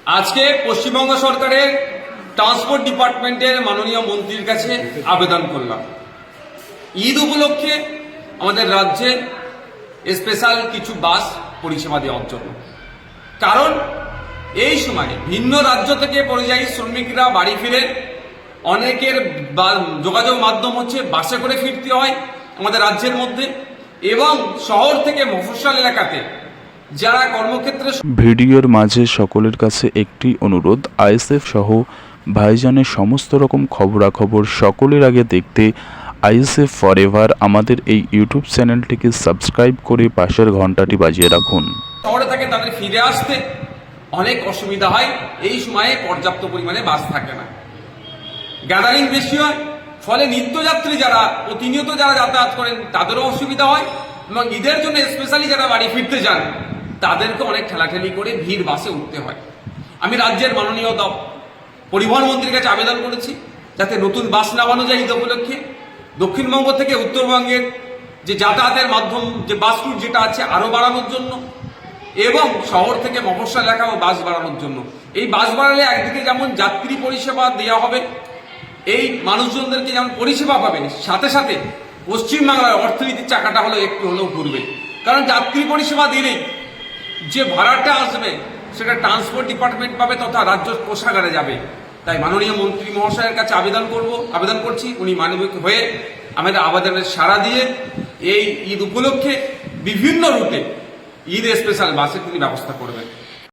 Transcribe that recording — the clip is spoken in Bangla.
আজকে পশ্চিমবঙ্গ সরকারের ট্রান্সপোর্ট ডিপার্টমেন্টের মাননীয় মন্ত্রীর কাছে আবেদন করলাম ঈদ উপলক্ষে আমাদের রাজ্যে স্পেশাল কিছু বাস পরিষেবা দেওয়ার জন্য। কারণ এই সময়ে ভিন্ন রাজ্য থেকে পরিযায়ী শ্রমিকরা বাড়ি ফিরে অনেকের যোগাযোগ মাধ্যম হচ্ছে বাসে করে ফিরতে হয় আমাদের রাজ্যের মধ্যে, এবং শহর থেকে মফস্বল এলাকাতে যারা কর্মক্ষেত্রে। ভিডিওর মাঝে সকলের কাছে একটি অনুরোধ, আইএসএফ সহ ভাইজানের সমস্ত রকম খবরাখবর সকলের আগে দেখতে আইএসএফ ফরএভার আমাদের এই ইউটিউব চ্যানেলটিকে সাবস্ক্রাইব করে পাশের ঘন্টাটি বাজিয়ে রাখুন। শহরে থাকে তাদের ফিরে আসতে অনেক অসুবিধা হয়, এই সময়ে পর্যাপ্ত পরিমাণে বাস থাকে না, গ্যাদারিং বেশি হয়, ফলে নিত্যযাত্রী যারা প্রতিনিয়ত যারা যাতায়াত করেন তাদেরও অসুবিধা হয়, এবং ঈদের জন্য স্পেশালি যারা বাড়ি ফিরতে যান তাদেরকে অনেক ঠেলাঠেলি করে ভিড় বাসে উঠতে হয়। আমি রাজ্যের মাননীয় পরিবহন মন্ত্রীর কাছে আবেদন করেছি যাতে নতুন বাস নামানো যায় ঈদ উপলক্ষে, দক্ষিণবঙ্গ থেকে উত্তরবঙ্গের যে যাতায়াতের মাধ্যম যে বাস রুট যেটা আছে আরও বাড়ানোর জন্য, এবং শহর থেকে মফস্বল এলাকাও বাস বাড়ানোর জন্য। এই বাস বাড়ালে একদিকে যেমন যাত্রী পরিষেবা দেওয়া হবে, এই মানুষজনদেরকে যেমন পরিষেবা পাবে, সাথে সাথে পশ্চিমবাংলার অর্থনীতির চাকাটা হলো একটু হলেও ঘুরবে। কারণ যাত্রী পরিষেবা দিলেই যে ভাড়াটা আসবে সেটা ট্রান্সপোর্ট ডিপার্টমেন্ট পাবে তথা রাজ্য কোষাগারে যাবে। তাই মাননীয় মন্ত্রী মহাশয়ের কাছে আবেদন করছি, উনি মানবিক হয়ে আমাদের আবেদনের সাড়া দিয়ে এই ঈদ উপলক্ষে বিভিন্ন রুটে ঈদ স্পেশাল বাসের তিনি ব্যবস্থা করবেন।